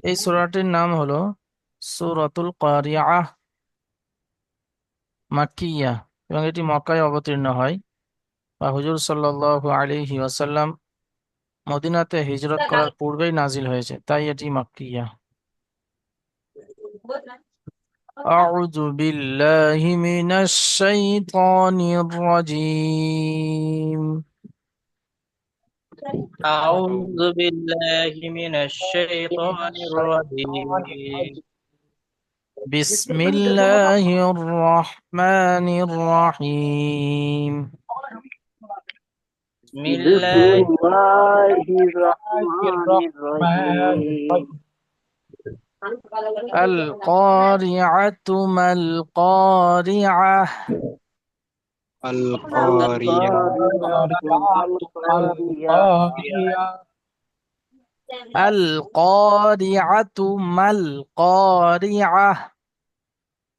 এই সূরাটির নাম হলো সূরাতুল কারিআহ, মাক্কিয়া, এবং এটি মক্কায় অবতীর্ণ হয় বা হুজুর সাল্লাল্লাহু আলাইহি ওয়াসাল্লাম মদিনাতে হিজরত করার পূর্বেই নাজিল হয়েছে, তাই এটি মাক্কিয়া। আউযু বিল্লাহি মিনাশ শাইতানির রাজীম। أعوذ بالله من الشيطان الرجيم. বিসমিল্লাহির রহমানির রহিম। بسم بسم الله الله الرحمن الرحيم আল কারিআতু মাল কারিআহ। القارية القارعة ما القارعة আল কারিআতু মাল কারিআহ। القارعة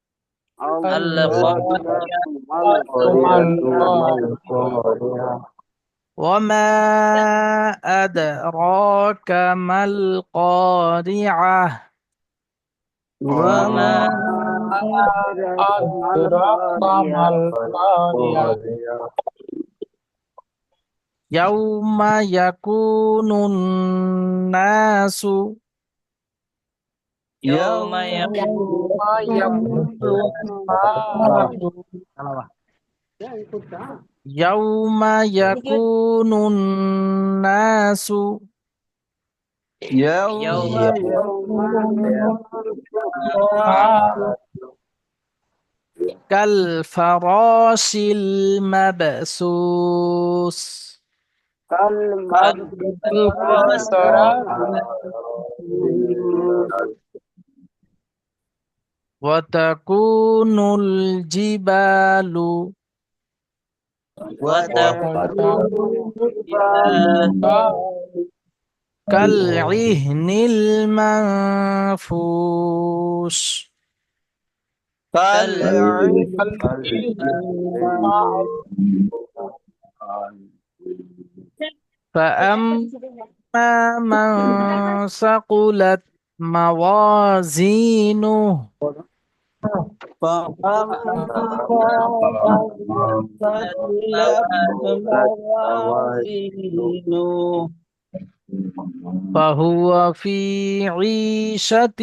ما القارية ما القارعة القارعة وما أدراك ما القارعة. وما وما أدراك ما القارعة القارية يوم يكون الناس يوم يقوم يوم يكون الناس يوم يوم كالفراش المبثوث كالفراش وتكون الجبال وتكون الجبال كالعهن المنفوش كالعهن فأما من ثقلت موازينه ثقلت موازينه فهو في عيشة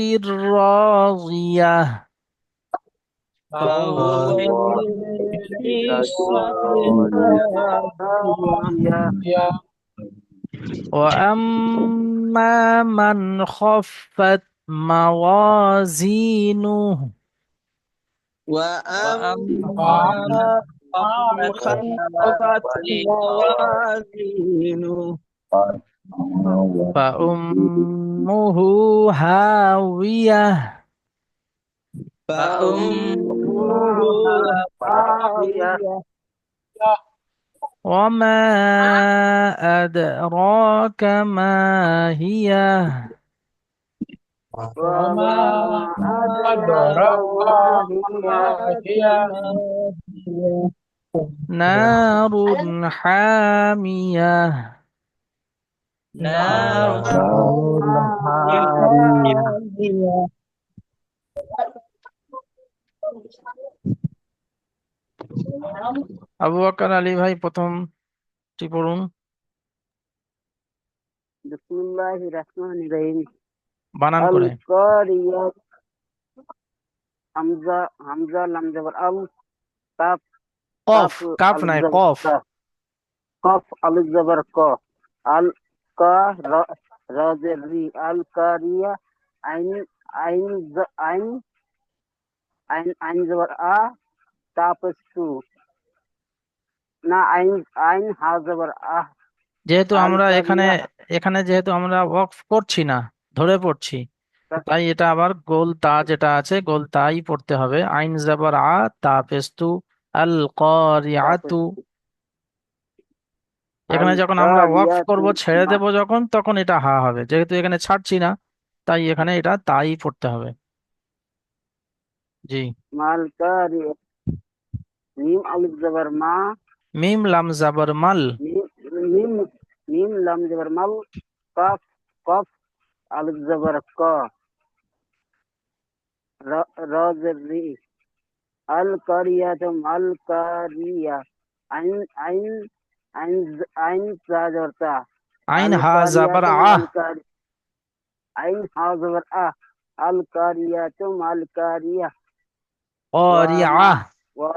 راضية فهو في عيشة راضية وأما من خفت موازينه وأما من خفت موازينه فأمه هاوية فأمه هاوية وما أدراك ما هي وما أدراك ما هي نار حامية نار حامية حامية আবু বকর আলী ভাই প্রথমটি পড়ুন, بسم الله الرحمن الرحيم বানান করে। القارية حمزة حمزة لم زبر كاف কফ, كاف কাফ ألف নাই, زبر কফ। قاف ألف زبر القا را زر ري القارية عين عين عين زبر تاپستو না আইন আইন হা জবর যেহেতু আল আমরা এখানে কারিয়া এখানে যেহেতু আমরা ওয়াকফ করছি না, ধরে পড়ছি, তো তাই এটা আবার গোল তা যেটা আছে গোল তাই পড়তে হবে। আইন জাবার তা পেস্তু আল কারিআতু। তাপস্তু আল এখানে যখন আমরা ওয়াকফ কারিয়াতু করব, ছেড়ে দেব যখন, তখন এটা হা হবে। যেহেতু এখানে ছাড়ছি না, তাই এখানে এটা তাই পড়তে হবে। জি। মাল কারিয়া মিম আলিফ জবর মা মিম লাম জাবার মাল। মিম মিম মিম লাম জবর মাল কফ কফ আলিফ জবর ক র জের রি আল কারিয়াতু আল কারিয়া আইন আইন আইন আইন জা জবর তা আইন আল হা জাবার কারিয়াতু আহ। আল কারি আইন হা জবর আল কারিয়াতু আল কারিয়া ওয়া মা قارعة। ওয়া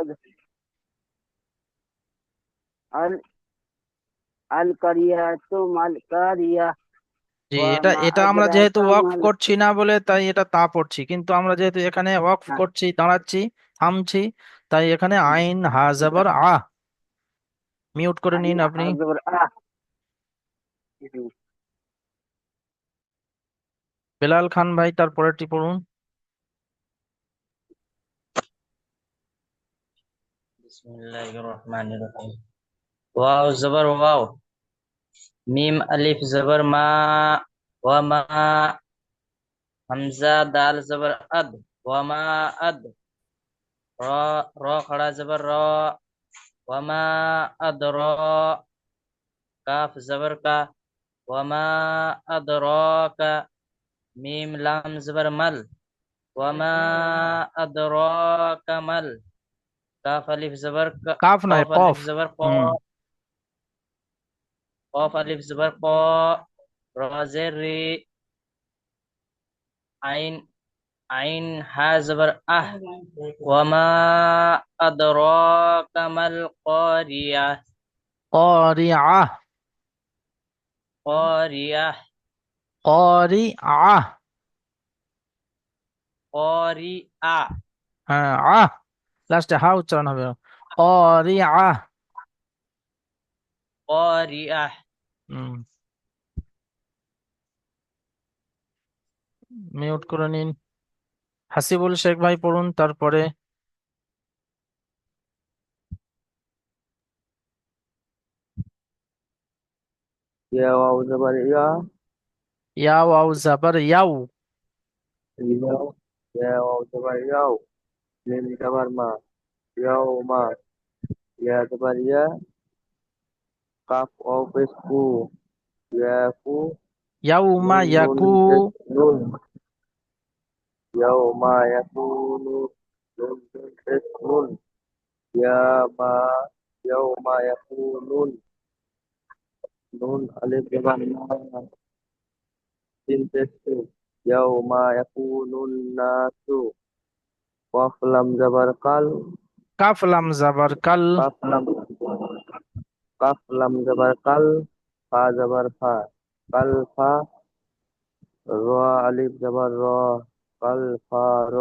আল আল কারিয়াতু আল কারিয়া জি, ওয়া এটা মা এটা আমরা যেহেতু আদরাকা ওয়াকফ মাল করছি না বলে তাই এটা তা পড়ছি, কিন্তু আমরা যেহেতু এখানে ওয়াকফ করছি, দাঁড়াচ্ছি, থামছি, তাই এখানে আইন হা জাবার আহ। মিউট করে আইন নিন হা আপনি। জবর বেলাল খান ভাই, তারপরেরটি পড়ুন। बिस्मिल्लाहिर्रहमानिर्रहीम वाव जबर वाव मीम अलिफ जबर मा व मा हमजा दाल जबर अद व मा अद रा रा खड़ा जबर रा व मा अद रा काफ जबर का व मा अद रा का मीम लाम जबर मल व मा अद रा का मल काफ अलिफ जबर का কাফ নয়, कौफ কফ। अलिफ जबर হুম। कौफ अलिफ जबर क रा जेर री आइन आइन हा जबर आह वमा अदराका मल कारिया قارعة। कारिया قارعة। कारिया হ্যাঁ, আহ লাস্টে হা উচ্চারণ হবে। قارعة। कारिया হুম। মিউট করে নিন। হাসিবুল শেখ ভাই পড়ুন তারপরে। ইয়া ওয়াও জবর ইয়া ইয়া ওয়াও জাবার ইয়াউ। ইয়া ইয়া ওয়াও জবর ইয়াও মিম জবর মা ইয়াও মা ইয়া জবর ইয়া কাফ ওয়াও পেশ কু ইয়া কু ইয়াউমা নুন নুন ইয়াকু। পেশ নুন ইয়াও মা ইয়াকুনু নুন নুন পেশ নুন ইয়া মা ইয়াও মা ইয়াকুনুন নুন আলিফ জবর না তিন পেশ কু ইয়াও মা ইয়াকুনুন নাসু কফ লাম জবর কাল কাফ লাম জাবার কাল। কাফ লাম কাফ লাম জবর কাল ফা জবর ফা কাল ফা র আলিফ জবর র কাল ফা র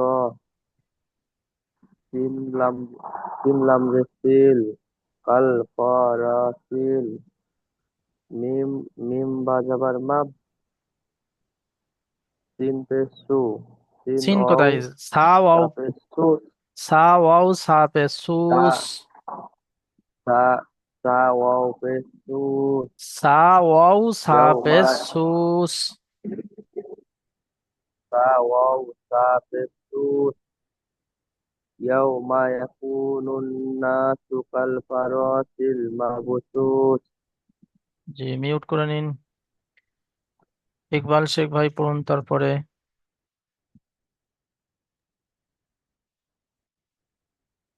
সিন লাম সিন লাম সিল কাল ফা রা সিল মিম মিম বা জবর মাব সিন পে সু সিন সিন ওয়াও কোথায়? সা ওয়াও। সা পে সু সা ওয়াও সা পে সা সুস। সা সা ওয়াও পে সু সা ওয়াও সা পে ইয়াউমা সুস। সা ওয়াও সা পে সু ইয়াউমা ইয়াকুনুন নাসু কাল ফারাসিল মাবসুস জি, মিউট করে নিন। ইকবাল শেখ ভাই পড়ুন তারপরে।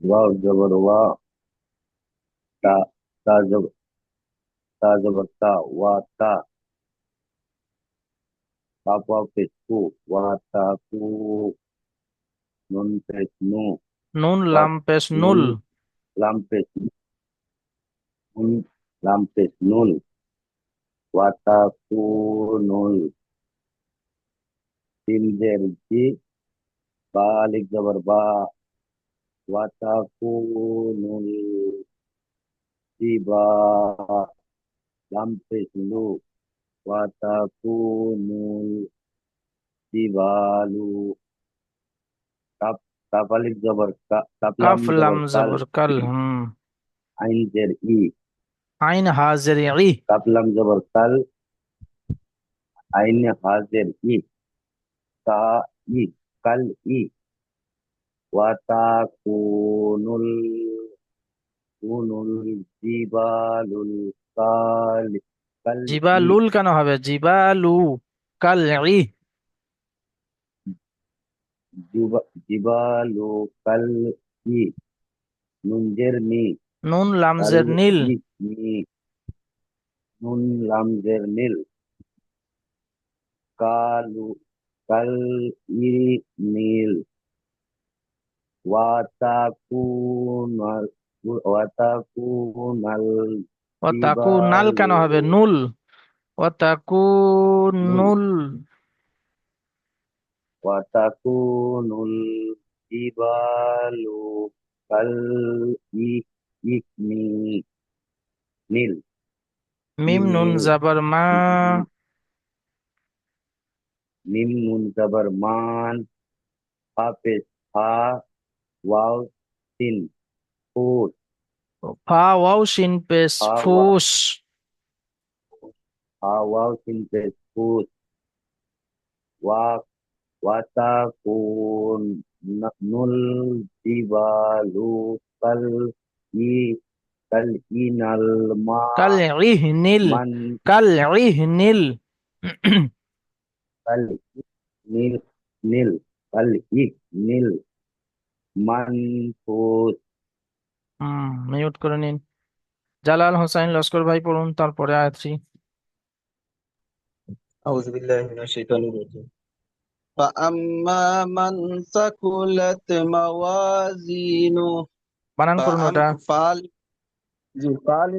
ওয়াও জবর ওয়া তা তা জবর তা জবর তা ওয়া তা কাফ ওয়াও পেশ কু ওয়া তা কু নুন পেশ নু নুন কফ লাম পেশ নুন নুল। লাম পেশ নুন লাম পেশ নুন ওয়া তা কু নুন সিন জের জি বা আলিফ জবর বা ওয়া তা কু নুন জি বা লাম পেশ লু ওয়া তা কু নুন জি বা লু কাপ কাপ আলিফ জবর কাপ লাম কাফ লাম জবর কাল জাবার কাল। হুম। আইন জের ই আইন হাজের ই। কাপ লাম জবর কাল আইন হাজের ই তা ই কাল ই ওয়াতা কুনুল কুনুল জিবালুল কাল কাল ই জিবালুল কেন হবে? জিবালু কাল ই। জিবালু কাল ই নুনজের নি নুন কাল লামজের নীল। ই নি নুন লামজের নীল কালু কাল ই নীল ওয়াতাকুনাল ওয়াতাকুনাল ও তাকু নাল কেন জিবালু হবে? নুল। ও তাকু নুল নুল। ওয়াতাকুনুল জিবালু কাল ই ইকনি নীল মিম নুন নীল জাবার মা। মিম নুন জাবার মান ফা পেশ ফা ওয়াও সিন ফুট ফা ওয়াও শিন পেশ ফা ওয়া ফুস। ফা ওয়াও সিন পেশ ফুট ওয়া ওয়াতাকুন নুল জিবালু কাল ই কাল ইনাল মা কাল ইহ নীল। মান কাল ইহ নীল। কাল নীল নীল কাল ইক নীল মানফুস মিউট করে নিন। জালাল হোসাইন লস্কর ভাই পড়ুন তারপরে আয়াতটি। أعوذ بالله من الشيطان الرجيم فأما من ثقلت موازينه বানান করুন فأم ওটা। فعل فعل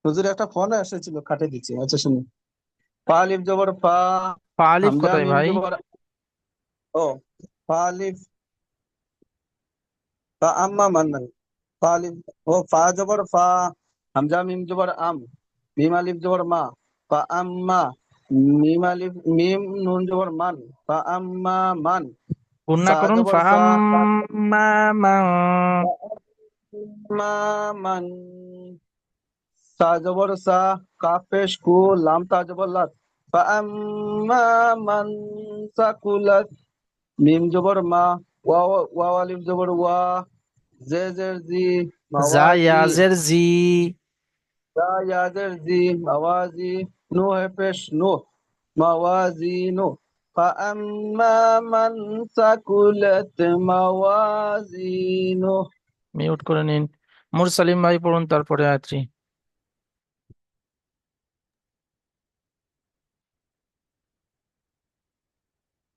হুজুর একটা ফোন এসেছিল কাটে দিচ্ছি আচ্ছা শুনুন ফালিফ জবর ফা ফা আলিফ হামজা কোথায় মিম ভাই? জবর ও ফালিফ ফা আম্মা মান ফালিফ ও ফা জবর ফা হামজা মিম জবর আম মিম আলিফ জবর মা ফা আম্মা মিম আলিফ মিম নুন জবর মান ফা আম্মা মান গুণনা সা করুন। জবর সা ফাআম্মা মান। মা মান সা জবর সা কাফ পেশ কু লাম তা জবর লাত ফা আম্মা মান সাকুলাত মিম জবর মা ওয়াও ওয়াও আলিফ জবর ওয়া জে জের জি জা মাওয়াজি ইয়াজের জি। দা ইয়াজের জি মাওয়াজি নু হে পেশ নু মাওয়াজি নু فأما من ثقلت موازينه মিউট করে নিন। মুরসালিম ভাই পড়ুন তারপরে আয়াতটি।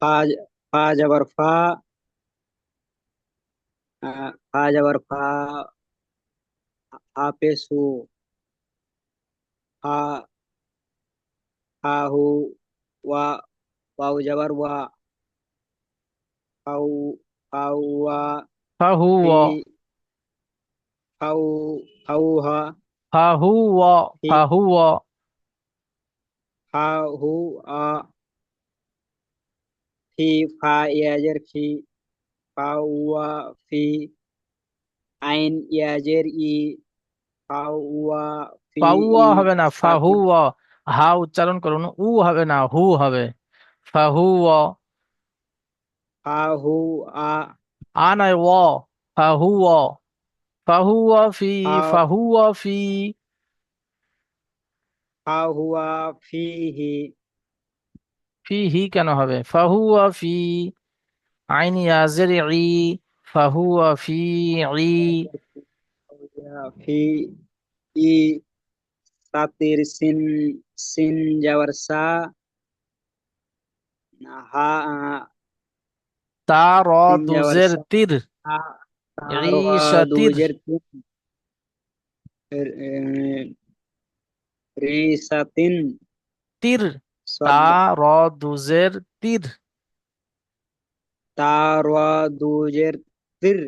ফা ফা জবর ফা ফা জবর ফা হাফেজু হা হা হু ওয়া ওয়াও জবর ওয়া হাউ হাওয়া ফি ফাহুয়া। হাউ হাউহা ফাহুয়া। ফি ফাহুয়া। হাহু আ ফি ফা ইয়াজের ফি ফাওয়া ফি আইন ইয়াজের ই ফাওয়া ফি ফাহুয়া ই হবে না, সাকিন ফাহুয়া। হা উচ্চারণ করুন, উ হবে না, হু হবে। ফাহুয়া। ফাহু আ আ নয়, ও। ফাহুয়া। ফাহুয়া ফি। ফাহুয়া ফি। ফাহুয়া ফিহি ফি হি কেন হবে? ফাহুয়া ফি। আইন ইয়াজের ই। ফাহুয়া ফি ই। ফি ই সাতির সিন সিন যাওয়ার সা হা তা র সিন যাওয়ার দুজের সা তীর। তার ঈশাতির। দুজের রিসাতিন তীর। তা সদ র দুজের তীর। তার দুজের তির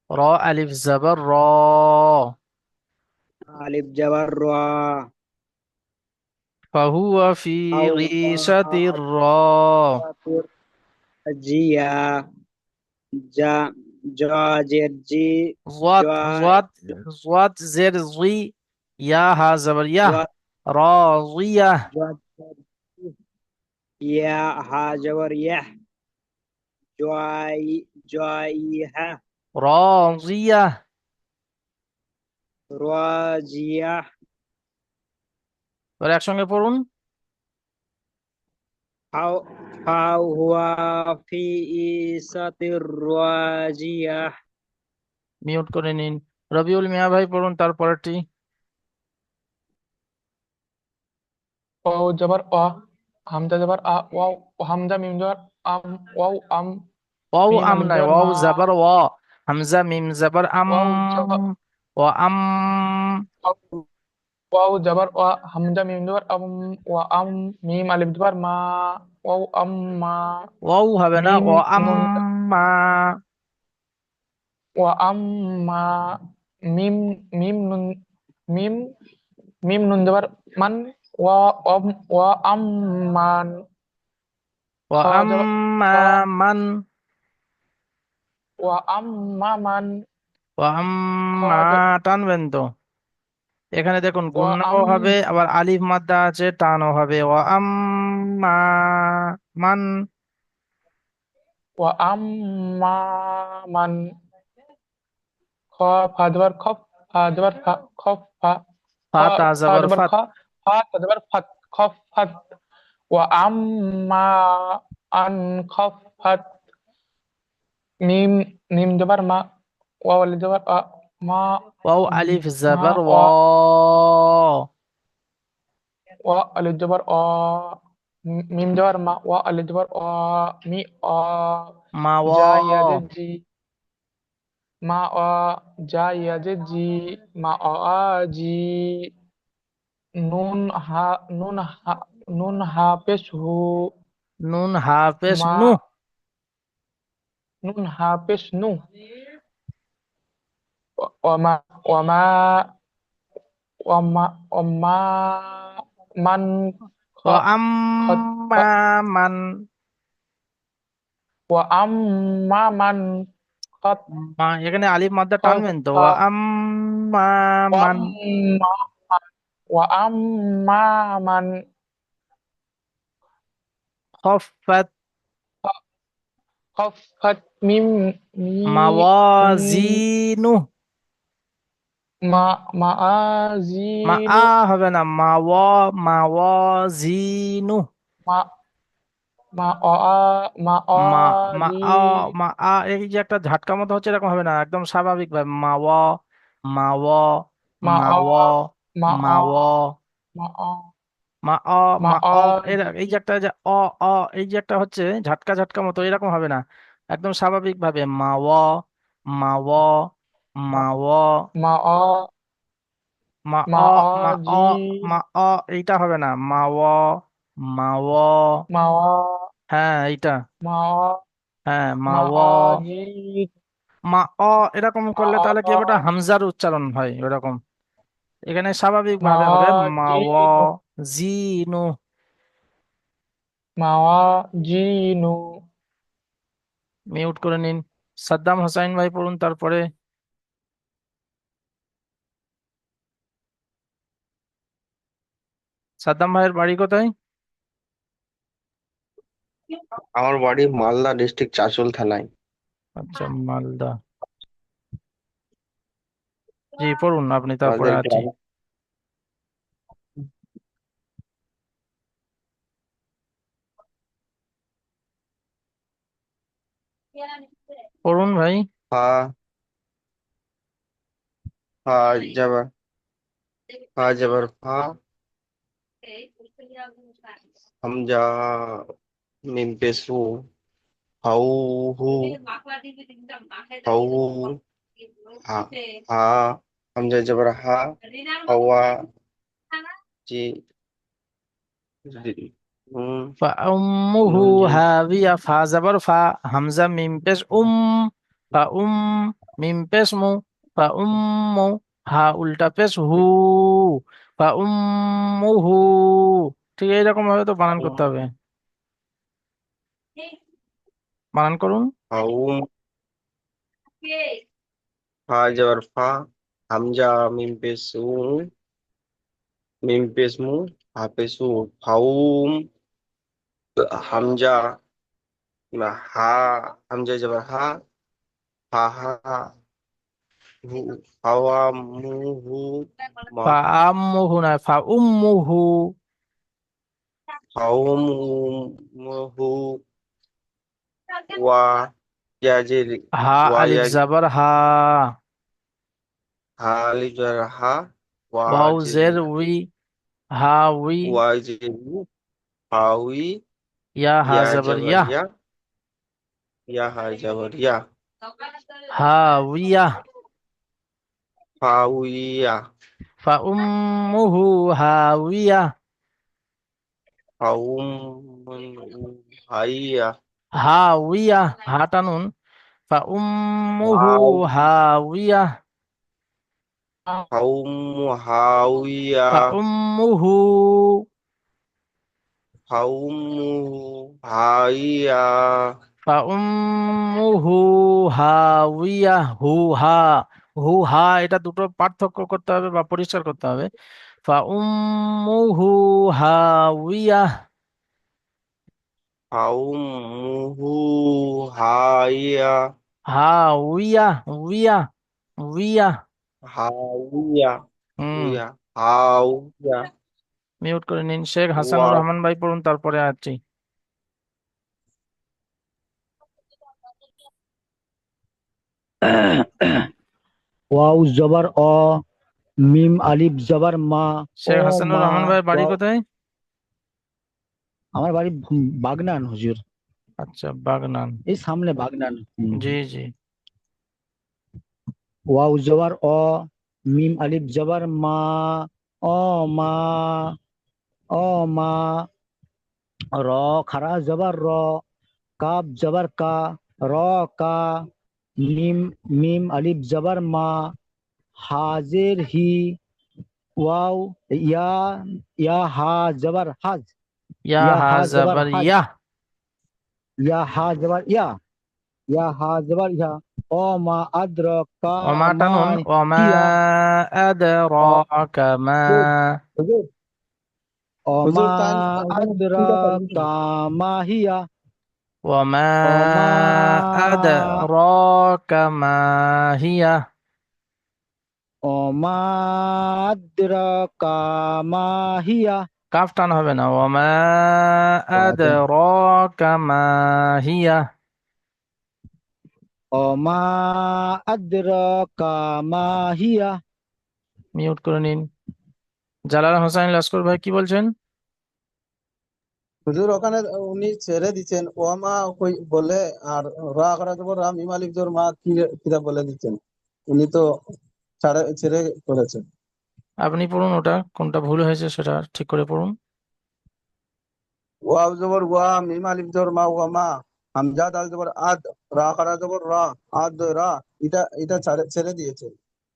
র আলিফ জবর র। আলিফ যাবার র ফাহুয়া ফি আউ ঈশাতির র। জিয়া জা জের জি জোয়াত। জয় জোয়াত। জোয়াত জের জি। ইয়া হা জবর ইয়াহ। র জিয়া। ইয়া হা জবর ইয়াহ জয় জয় হা রাজিয়া। রাজিয়াহ। এবার একসঙ্গে পড়ুন। হাউ হাউ হুয়া ফি ইসাতির রাজিয়াহ। মিউট করে নিন। রবিউল মিয়া ভাই পড়ুন তারপরেরটি। ওয়াও জবর অ, হামজা জবর আ, ওয়াও হামজা মিম জবর আম, ওয়াও আম, ওয়াও মিম আম আলিফ নাই, জবর ওয়াও মা, জাবার ওয়া, হামজা মিম জাবার আম, ওয়াও জবর ও আম। ওয়াও জবর অ, হামজা মিম জবর আম, ওয়া আম, মিম আলিফ জবর মা, ওয়াও আম মা, ওয়াও হবে না, মিম ও আম নুন, মা। ওয়া আম মা, মিম মিম নুন, মিম মিম নুন জবর মান, ওয়া আম, ওয়া আম মান, ও খ আম জবর খ, মান। ওয়া আম মা মান, ও আম খ মা। জবর টানবেন তো? এখানে দেখুন ওয়া গুণনাও আম, হবে, আবার আলিফ মাদ্দা আছে, টানও হবে। ও আম মা মান। ওয়া আম মা মান, খ ফা জবর খফ, ফা জবর ফা, খফ ফা, খ ফা তা ফা জবর জবর ফাত। খ, ফা তা জবর ফাত, খফ ফাত, ওয়া আম মা আন, খফ ফাত, মিম মিম জবর মা, ওয়াও আলিফ জবর আ, মা, ওয়াও আলিফ মা জাবার ওয়া, ওয়া। ওয়া আলিফ জবর অ, মিম জবর মা, ওয়া আলিফ জবর অ, মি অ, মা জা ইয়াজে ওয়া। জি, মা অ, জা ইয়াজে জি, মা অ আ জি, নুন হা, নুন হা, নুন হা পেশ হু, নুন হাফেজ মা, নু। নুন হা পেশ নু, ওয়ামা, ওয়ামা, ওয়ামা, ওয়ামা মান, খ, ও আম খ, খ, মান। ওয়া আম মা মান, খত, মা, এখানে আলিফ মাদ্দা খ, টানবেন তো? ও ফা, আম মান। ওয়াম মা, ওয়া আম মা মান, খফাত। খফত, মিম মি, মি, মাওয়াজিনু। মা, মা আ মা আ জিনু, হবে না, মাওয়াজিনু। মা, মা অ আ, মা অ মা মা জি, আ মা আ, এই যে একটা ঝাটকা মতো হচ্ছে, এরকম হবে না, একদম স্বাভাবিক ভাবে মাওয়া মাওয়া মা অ, মাওয়া মা অ, মাওয়া মা অ, মা অ মা মা অ অ। এই জি, যে একটা যে অ অ, এই যে একটা হচ্ছে ঝাটকা ঝাটকা মতো, এরকম হবে না, একদম স্বাভাবিক ভাবে মাওয়া মাওয়া মা, মাওয়া মা অ, মা মা অ অ মা অ জি, মা অ। এইটা হবে না, মাওয়া মাওয়া। মা অ, হ্যাঁ এইটা। মা অ, হ্যাঁ মা মাওয়া। অ জি, মা অ এরকম মা করলে তাহলে কি অ, হবে, ওটা হামজার উচ্চারণ হয় ওরকম। এখানে স্বাভাবিক মা ভাবে অ হবে জি, মাওয়া জিনু। মা অ জি নু। মিউট করে নিন। সাদ্দাম হোসাইন ভাই পড়ুন তারপরে। সাদ্দাম ভাইয়ের বাড়ি কোথায়? আমার বাড়ি মালদা ডিস্ট্রিক্ট চাঁচল থানায়। আচ্ছা, মালদা। জি পড়ুন আপনি তারপরে আমাদের আছি। গ্রাম। পড়ুন ভাই। ফা, ফা জবর, ফা জবর ফা, হামজা মিম পেশু, হাউ হু, হাউ, হা, হা, হামজা জবর হা, হাওয়া, জি, জি, ফাউম্মুহু নুন জি, হাবিয়া, ফা জাবার ফা, হামজা মিম পেশ ফা মিম পেশ ফা হা উল্টা পেশ হু, ফাউম্মুহু। ঠিক এইরকম ভাবে তো বানান করতে হবে। বানান করুন। হাউ, ফা জবর ফা, হামজা মিম পেশমু, হা পেশু, হাউম, হামজা, হা, হামজা জবর হা, হাহা হু হাওয়া মুহু মা ফা আম্মুহু না, ফা উম্মুহু। হাওমুহু ওয়া ইয়াজির হা ওয়া আলিফ জাবার হা। হালিজার হা ওয়াও ওয়াজির জের we, Ha we. Wazir হাউই yeah Ha yeah জাবার yeah, Jabriya ইয়া হাজাবারিয়া হা উইয়া। হাউইয়া ফা উম্মুহু হাউইয়া। হাউম হাইয়া হাউইয়া, হা টানুন। ফা উম্মুহু হাউ হাউইয়া। হাউম হাউইয়া ফা উম্মুহু, হাউম হাইয়া ফা উম্মুহু হাউইয়া। হু হা, হু হা, এটা দুটো পার্থক্য করতে হবে বা পরিষ্কার করতে হবে। ফা উম্মুহু হাউইয়া। হাউম হাইয়া হাউইয়া, উইয়া, উইয়া। হাউইয়া হুম। উইয়া হাউইয়া মিউট করে নিন। শেখ হাসানুর ওয়া রহমান ভাই পড়ুন, তারপরে আছি। ওয়াও জবর অ, মিম আলিফ জবর মা। ও শেখ হাসানুর মা। রহমান ভাই বাড়ি ওয়াও, কোথায়? আমার বাড়ি বাগনান হুজুর, আচ্ছা, বাগনান। এই সামনে বাগনান। জি জি। ওয়াও জবর অ, মিম আলিফ জবর মা। অ মা। অ মা। র খারা জবর র, কাব জবর কা, র কা। মিম মিম আলিফ জবর মা, হাজের হি। ওয়াও ইয়া, ইয়া হা জবর হাজ, ইয়া ইয়া হা হা জবর জাবার হাজ। ইয়া। ইয়া হা জবর ইয়া, ইয়া হা জবর ইয়া। ও মা আদরাকা ওমা মা টানুন, ওমা হিয়া। ও আদরাকা মা। হুজুর ও মা হুজুর টাইম ঠিক আছে আদরাকা মা হিয়া। ওমা ও মা আদরাকা মা হিয়া। ও মা আদরাকা মা হিয়া। কাফ টান হবে না। ওমা ওকে। আদরাকা মা হিয়া। ও মা আদরাকা মা হিয়া। মিউট করে নিন। জালাল হোসেন লস্কর ভাই কি বলছেন? হুজুর ওখানে উনি ছেড়ে দিচ্ছেন ওয়ামা কই বলে, আর রা করা যাব রা মিম আলিফ জবর মা কি কিরা বলে দিচ্ছেন, উনি তো ছাড়ে ছেড়ে করেছেন। আপনি পড়ুন, ওটা কোনটা ভুল হয়েছে সেটা ঠিক করে পড়ুন। ওয়াও জবর ওয়া, মিম আলিফ জবর মা, ওয়ামা। হামজা দাল জবর আদ, রা করা জবর রা, আদ রা। এটা এটা ছেড়ে দিয়েছে।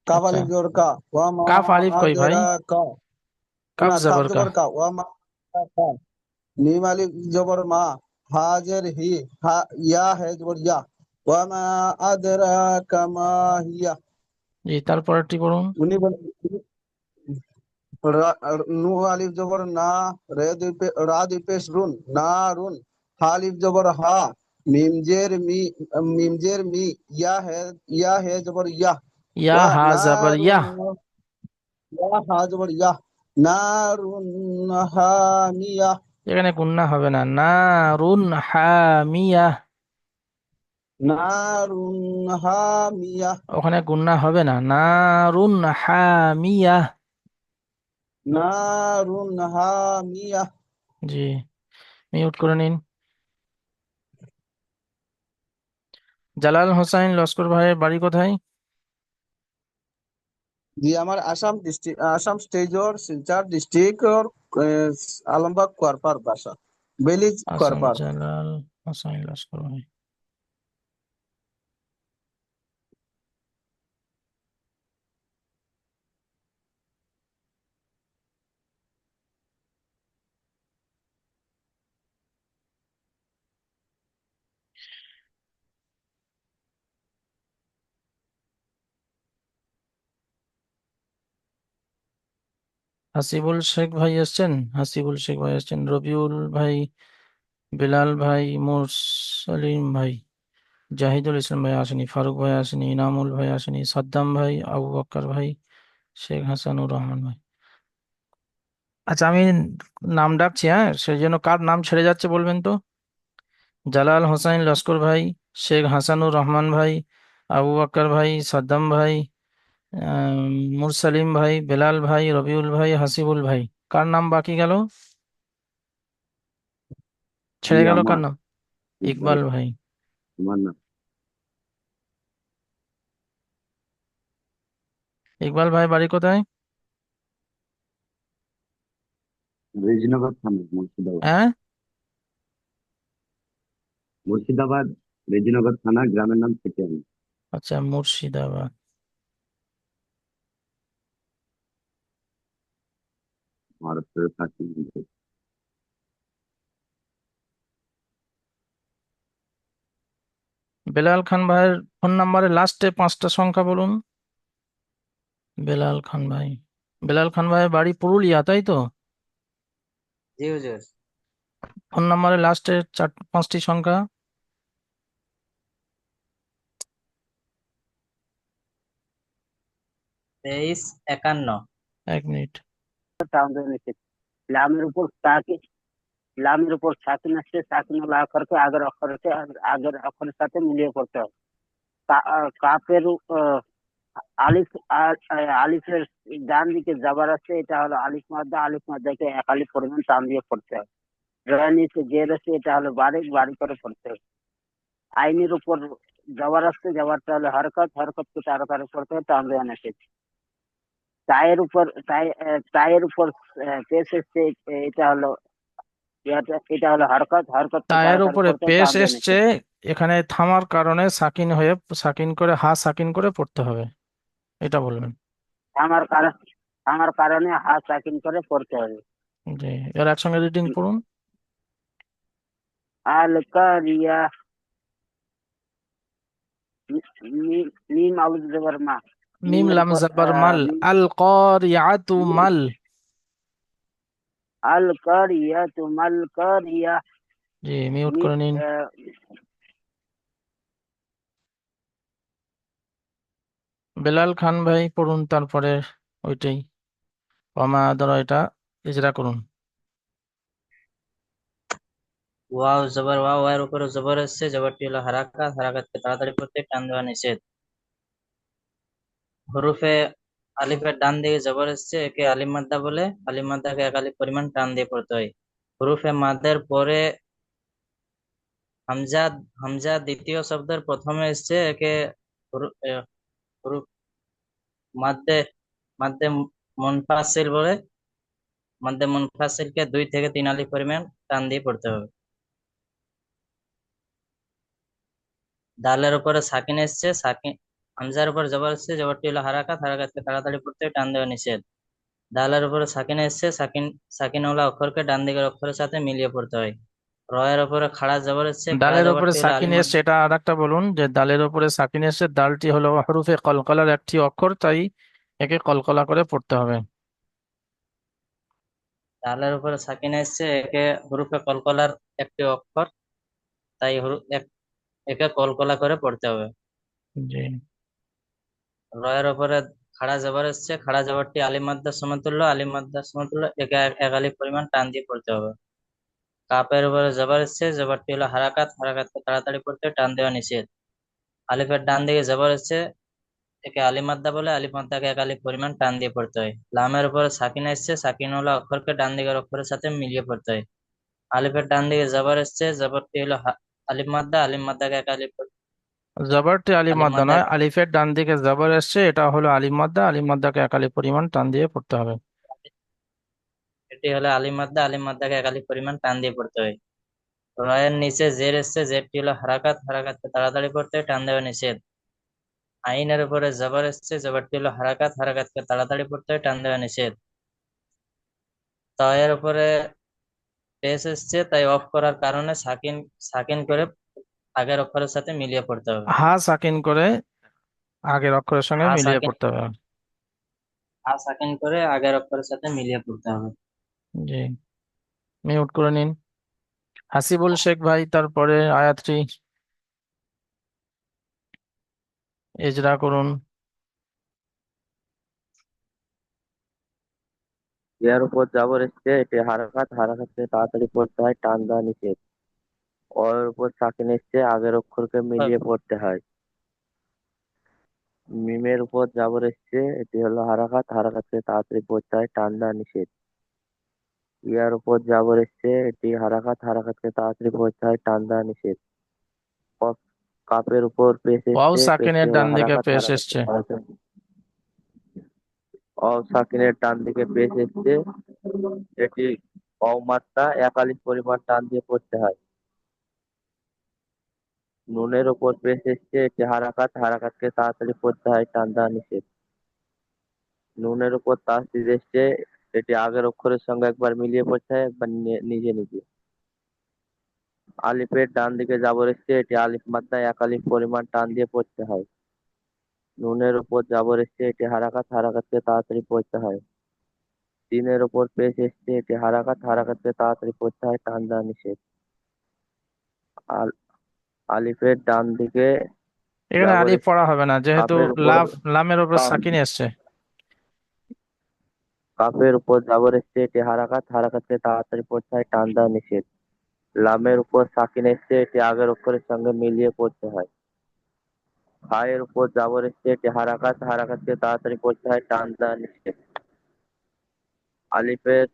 কাফ আচ্ছা, আলিফ জবর কা, ওয়ামা কাফ আলিফ কই আদ ভাই? রা কা। কাফ না, কাফ জবর কা। জবর কা, ওয়ামা কা। মিম আলিফ জবর মা, হাজের হি, হা ইয়া হে জবর ইয়া। ওয়ামা আদরাকা মা হিয়া। জি, তারপরটি পড়ুন। উনি বলেন নু আলিফ জবর না, রা দুই পেশ রুন, না রুন। হা আলিফ জবর হা, মিম জের মি, ইয়া হে জবর ইয়া। ইয়া ওয়া হা জবর ইয়া। নারুন, ইয়া হা জবর ইয়া। নারুন হামিয়া। এখানে গুন্না হবে না। না রুন হামিয়া। নারুন হামিয়া। ওখানে গুন্না হবে না। না রুন হামিয়া। নারুন হামিয়া। জি, মিউট করে নিন। জালাল হোসাইন লস্কর ভাইয়ের বাড়ি কোথায়? জি, আমার আসাম ডিস্ট্রিক্ট, আসাম স্টেট और सिलचर डिस्ट्रिक्ट और आलमबाग क्वारपार भाषा बेलीज আসাম क्वारपार। জালাল হোসাইন লস্কর ভাই। হাসিবুল শেখ ভাই এসছেন? হাসিবুল শেখ ভাই এসছেন। রবিউল ভাই, বিলাল ভাই, মুরসালিম ভাই, জাহিদুল ইসলাম ভাই আসেনি, ফারুক ভাই আসেনি, ইনামুল ভাই আসেনি, সাদ্দাম ভাই, আবু বক্কর ভাই, শেখ হাসানুর রহমান ভাই। আচ্ছা, আমি নাম ডাকছি, হ্যাঁ, সেই জন্য কার নাম ছেড়ে যাচ্ছে বলবেন তো। জালাল হোসাইন লস্কর ভাই, শেখ হাসানুর রহমান ভাই, আবু বক্কর ভাই, সাদ্দাম ভাই, আম, মুরসালিম ভাই, বেলাল ভাই, রবিউল ভাই, হাসিবুল ভাই। কার নাম বাকি গেল, জি ছেড়ে গেল কার আমার নাম? ইকবাল, ইকবাল ভাই। আমার নাম ইকবাল ভাই বাড়ি কোথায়? রেজিনগর থানা, মুর্শিদাবাদ। হ্যাঁ, মুর্শিদাবাদ, রেজিনগর থানা, গ্রামের নাম থেকে আচ্ছা, মুর্শিদাবাদ। মহারাষ্ট্রের থাকি। বেলাল খান ভাইয়ের ফোন নাম্বারের লাস্টে 5টা সংখ্যা বলুন। বেলাল খান ভাই, বেলাল খান ভাইয়ের বাড়ি পুরুলিয়া, তাই তো? জি হুজুর। ফোন নাম্বারের লাস্টে 5টি সংখ্যা। 2351। 1 মিনিট। টাউন নিচে লামের উপর সাকিন, লামের উপর সাকিন আসছে, সাকিন হলো অক্ষরকে আগের অক্ষরের সাথে মিলিয়ে পড়তে হবে। কাপের আলিফ আলিফের ডান দিকে যাবার আছে, এটা হলো আলিফ মাদ্দা, আলিফ মাদ্দাকে এক আলিফ পরিমাণ টান দিয়ে পড়তে হবে। রয়ের নিচে জের আছে, এটা হলো বারিক, বাড়ি করে পড়তে হবে। আইনের উপর যাবার আসছে, যাবারটা হলো হরকত, হরকতকে তাড়াতাড়ি পড়তে হবে, টান দেওয়া নিষেধ। টায়ের উপর পেশ এসছে, এটা হলো এটা হলো হরকত, হরকতকে তায়ের তাড়াতাড়ি উপরে পড়তে হবে, পেশ টান দেওয়া এসছে, নিষেধ। এখানে থামার কারণে সাকিন হয়ে, সাকিন করে, সাকিন করে পড়তে হবে, এটা বলবেন। আমার কারণ আমার কারণে হা সাকিন করে পড়তে হবে। জি, এর একসঙ্গে রিডিং পড়ুন। আল কারিয়া, মিম আউজ জবর মা, মিম মিমের লাম উপর জাবার মাল, আল কারিয়াতু মাল। আল কারিয়া তুমাল কারিয়া। জি, মিউট মি- করে নিন। আহ, বেলাল খান ভাই পড়ুন তারপরে ওইটাই, ওমা ধরো এটা ইজরা করুন। ওয়াও জবর ওয়াও, এর উপরে জবর এসছে, জবরটি হলো হারাকাত, হারাকাতকে তাড়াতাড়ি পড়তে টান দেওয়া নিষেধ। হরুফে আলিফের ডান দিকে জবর এসছে, একে আলিম মাদ্দা বলে, আলিম মাদ্দাকে এক আলিফ পরিমাণ টান দিয়ে পড়তে হয়। হরুফে মাদ্দের পরে হামজা, হামজা দ্বিতীয় শব্দের প্রথমে এসছে, একে হরুফ মাদ্দে, মাদ্দে মুনফাসিল বলে, মাদ্দে মুনফাসিলকে 2 থেকে 3 আলিফ পরিমাণ টান দিয়ে পড়তে হবে। দালের উপরে সাকিন এসছে, সাকিন, হামজার উপর জবর এসছে, জবরটি হলো হারাকাত, হারাকাতকে তাড়াতাড়ি পড়তে হয়, টান দেওয়া নিষেধ। দালের উপরে সাকিন এসছে, সাকিন, সাকিন ওলা অক্ষরকে ডান দিকের অক্ষরের সাথে মিলিয়ে পড়তে হয়। রয়ের উপরে খাড়া জবর এসছে, খাড়া দালের উপরে জবরটি হলো সাকিন আলিমত। এসছে, এটা আর একটা বলুন যে দালের উপরে সাকিন এসছে, দালটি হলো হরুফে কলকলার একটি অক্ষর, তাই একে কলকলা করে পড়তে হবে। দালের উপরে সাকিন এসছে, একে হরুফে কলকলার একটি অক্ষর, তাই একে কলকলা করে পড়তে হবে। জি, রয়ের উপরে খাড়া জবর এসছে, খাড়া জবরটি আলিম মাদ্দার সমতুল্য, আলিম মাদ্দার সমতুল্য, একে এক আলিফ পরিমাণ টান দিয়ে পড়তে হবে। কাপের উপরে জবর এসছে, জবরটি হলো হারাকাত, হারাকাতকে তাড়াতাড়ি পড়তে টান দেওয়া নিষেধ। আলিফের ডান দিকে জবর এসছে, একে আলিফ মাদ্দা বলে, আলিফ মাদ্দাকে এক আলিফ পরিমাণ টান দিয়ে পড়তে হয়। লামের উপরে সাকিন এসছে, সাকিন হলো অক্ষরকে ডান দিকের অক্ষরের সাথে মিলিয়ে পড়তে হয়। আলিফের ডান দিকে জবর এসছে, জবরটি হলো আলিফ মাদ্দা, আলিফ মাদ্দাকে এক আলিফ, জবরটি আলিফ আলিফ মাদ্দা মাদ্দা, নয়, আলিফের ডান দিকে জবর এসছে, এটা হলো আলিফ মাদ্দা, আলিফ মাদ্দাকে এক আলিফ পরিমাণ টান দিয়ে পড়তে হবে। এটি হলো আলিফ মাদ্দা, আলিফ মাদ্দাকে এক আলিফ পরিমাণ টান দিয়ে পড়তে হয়। রয়ের নিচে জের এসছে, জেরটি হলো হারাকাত, হারাকাতকে তাড়াতাড়ি পড়তে হয়, টান দেওয়া নিষেধ। আইনের উপরে জবর এসছে, জবরটি হলো হারাকাত, হারাকাতকে তাড়াতাড়ি পড়তে হয়, টান দেওয়া নিষেধ। তয়ের উপরে পেশ এসছে, তাই অফ করার কারণে সাকিন, সাকিন করে আগের অক্ষরের সাথে মিলিয়ে পড়তে হবে। হা সাকিন করে আগের অক্ষরের সঙ্গে হা মিলিয়ে সাকিন, পড়তে হবে। হা সাকিন করে আগের অক্ষরের সাথে মিলিয়ে পড়তে হবে। জি, মিউট করে নিন। হাসিবুল শেখ ভাই তারপরে আয়াতটি। ইজরা করুন। ইয়ার উপর জাবর এসছে, এটি হারাকাত, হারাকাতকে তাড়াতাড়ি পড়তে হয়, টান দেওয়া নিষেধ। অর উপর সাকিন এসছে, আগের অক্ষরকে মিলিয়ে পড়তে হয়। মিমের উপর জাবর এসছে, এটি হলো হারাকাত, হারাকাতকে তাড়াতাড়ি পড়তে হয়, টান দেওয়া নিষেধ। ইয়ার উপর জাবর এসছে, এটি হারাকাত, হারাকাতকে তাড়াতাড়ি পড়তে হয়, টান দেওয়া নিষেধ। কফ, কাপের উপর পেশ ওয়াও এসছে, পেশটি সাকিনের হলো ডান দিকে হারাকাত, পেশ হারাকাতকে এসছে। তাড়াতাড়ি। অ সাকিনের ডান দিকে পেশ এসছে, এটি অমাত্রা একালিক পরিমাণ টান দিয়ে পড়তে হয়। নুনের উপর পেশ এসছে, এটি হারাকাত, হারাকাতকে তাড়াতাড়ি পড়তে হয়, টান দেওয়া নিষেধ। নুনের উপর তাসদিদ এসছে, এটি আগের অক্ষরের সঙ্গে একবার মিলিয়ে পড়তে হয়, একবার নিজে নিজে। আলিফের ডান দিকে জাবর এসছে, এটি আলিফ মাত্রায় একালিক পরিমাণ টান দিয়ে পড়তে হয়। নুনের উপর জাবর এসছে, এটি হারাকাত, হারাকাতকে তাড়াতাড়ি পড়তে হয়। তিনের উপর পেশ এসছে, এটি হারাকাত, হারাকাতকে তাড়াতাড়ি পড়তে হয়, টান দেওয়া নিষেধ। আল আলিফের ডান দিকে এখানে জাবর আলিফ এসছে, পড়া হবে না, যেহেতু কাপের উপর লামের উপর কাপ সাকিন এসছে। কাপের উপর জাবর এসছে, এটি হারাকাত, হারাকাতকে তাড়াতাড়ি পড়তে হয়, টান দেওয়া নিষেধ। লামের উপর সাকিন এসছে, এটি আগের অক্ষরের সঙ্গে মিলিয়ে পড়তে হয়। হায়ের উপর জাবর এসছে, এটি হারাকাত, হারাকাতকে তাড়াতাড়ি পড়তে হয়, টান দেওয়া নিষেধ। আলিফের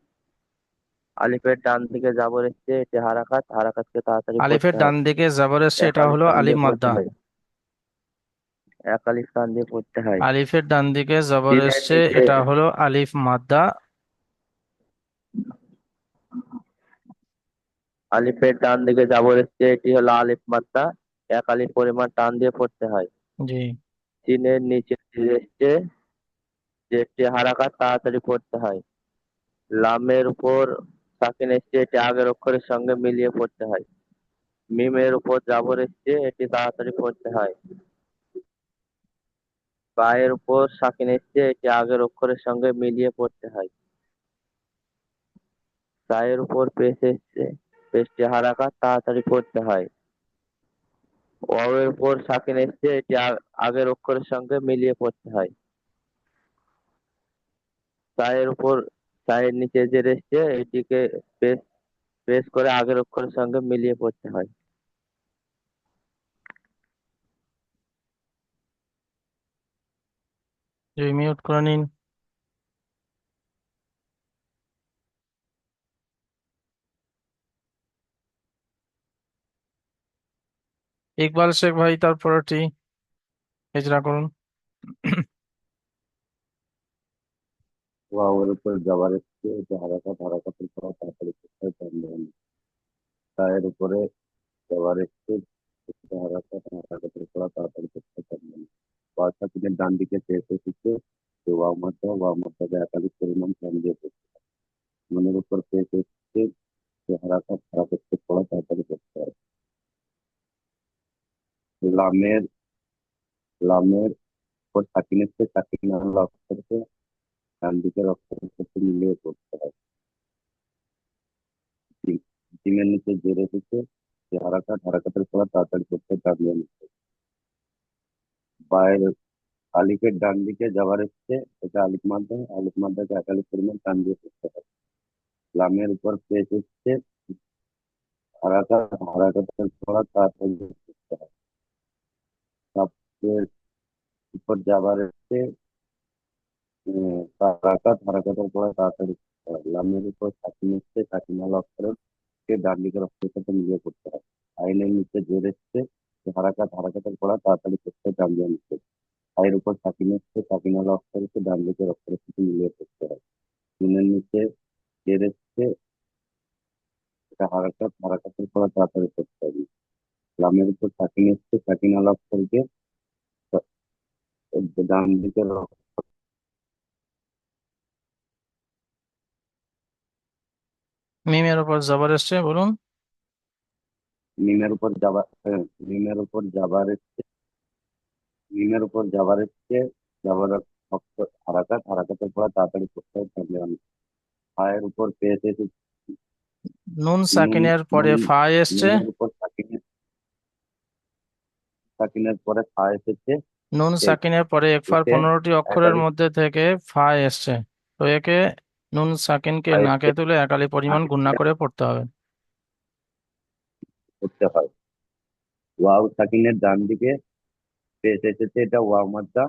আলিফের ডান দিকে জাবর এসছে, এটি হারাকাত, হারাকাতকে তাড়াতাড়ি আলিফের পড়তে ডান হয়। দিকে জাবর এসছে, এক এটা আলিফ হলো টান আলিফ দিয়ে পড়তে মাদ্দা। হয়, এক আলিফ টান দিয়ে পড়তে হয়। আলিফের ডান দিকে জবর সিনের এসছে, নিচে এটা হলো আলিফ মাদ্দা। আলিফের ডান দিকে জাবর এসছে, এটি হলো আলিফ মাত্রা, এক আলিফ পরিমাণ টান দিয়ে পড়তে হয়। জি। সিনের নিচে তীর এসছে, যেটি হারাকাত, তাড়াতাড়ি পড়তে হয়। লামের উপর সাকিন এসছে, এটি আগের অক্ষরের সঙ্গে মিলিয়ে পড়তে হয়। মিমের উপর জাবর এসছে, এটি তাড়াতাড়ি পড়তে হয়। বায়ের উপর সাকিন এসছে, এটি আগের অক্ষরের সঙ্গে মিলিয়ে পড়তে হয়। সায়ের উপর পেশ এসছে, পেশটি হারাকাত, তাড়াতাড়ি পড়তে হয়। ওয়াওয়ের উপর সাকিন এসছে, এটি আগের অক্ষরের সঙ্গে মিলিয়ে পড়তে হয়। সায়ের উপর সায়ের নিচে জের এসছে, এটিকে পেশ পেশ করে আগের অক্ষরের সঙ্গে মিলিয়ে পড়তে হয়। জি, মিউট করে নিন। ইকবাল শেখ ভাই, তারপরটি হিজরা করুন। ওয়াওয়ের উপর জবর এসছে, এটি হারাকাত, হারাকাতের পর তাড়াতাড়ি পড়তে হয়, টান দেওয়া নিষেধ। তায়ের উপরে জবর এসছে, এটি হারাকাত, হারাকাতের পর তাড়াতাড়ি পড়তে হয়, টান দেওয়া নিষেধ। ওয়াও সাকিনের ডান দিকে পেশ এসেছে, তো ওয়াও মাত্রা একাধিক পরিমাণ টান দিয়ে পড়তে হয়। নুনের উপর পেশ এসছে, যে হারাকাত, হারাকাতকে পড়া তাড়াতাড়ি পড়তে হয়। লামের লামের উপর সাকিন এসছে, সাকিন আল্লাহ অক্ষরকে ডান দিকের অক্ষরের সাথে মিলিয়ে পড়তে হয়। জিম জিমের নিচে জের এসেছে, যে হারাকাত, হারাকাতের পর তাড়াতাড়ি পড়তে হয়, টান দিয়ে নিষেধ। বায়ের আলিফের ডান দিকে যাবার এসছে, এটা আলিফ মাদ্দাকে একালিক পরিমাণ টান দিয়ে পড়তে হয়। লামের উপর পেশ এসছে, হারাকাত, হারাকাতের পর তাড়াতাড়ি পড়তে হয়। কাপের উপর যাবার এসছে, হারাকাত, হারাকাতের পর তাড়াতাড়ি পড়তে হয়। লামের উপর সাকিন এসছে, সাকিন আল অক্ষরকে ডান দিকের অক্ষরের সাথে মিলিয়ে পড়তে হয়। আইনের নিচে জের এসছে, যে হারাকাত, হারাকাতের পর তাড়াতাড়ি পড়তে হয়, টান দিয়ে নিষেধ। আয়ের উপর সাকিন এসছে, সাকিন আল অক্ষরকে ডান দিকের অক্ষরের সাথে মিলিয়ে পড়তে হয়। নুনের নিচে জের এসছে, এটা হারাকাত, হারাকাতের পর তাড়াতাড়ি পড়তে হবে। লামের উপর সাকিন এসছে, সাকিন আল অক্ষরকে ডান দিকের মিমের উপর জবর এসছে, বলুন। মিমের উপর যাবার মিমের উপর যাবার এসছে, মিমের উপর যাবার এসছে, যাবার অক্ষর হারাকাত, হারাকাতের পর তাড়াতাড়ি পড়তে হয়, টান দেওয়া নিষেধ। ফায়ের উপর পেশ এসেছে, নুন নুন সাকিনের পরে নুন ফা এসছে। নুনের উপর সাকিনের পরে ফা এসেছে, নুন ঠিক। সাকিনের পরে একফার একে 15টি অক্ষরের একালি মধ্যে থেকে ফা এসছে, তো একে নুন সাকিনকে নাকে আয়ত্তে তুলে একালি পরিমাণ গুণনা করে পড়তে হবে। করতে হয়। ওয়াও সাকিনের ডান দিকে পেশ এসেছে, এটা ওয়াও মাদ্দা।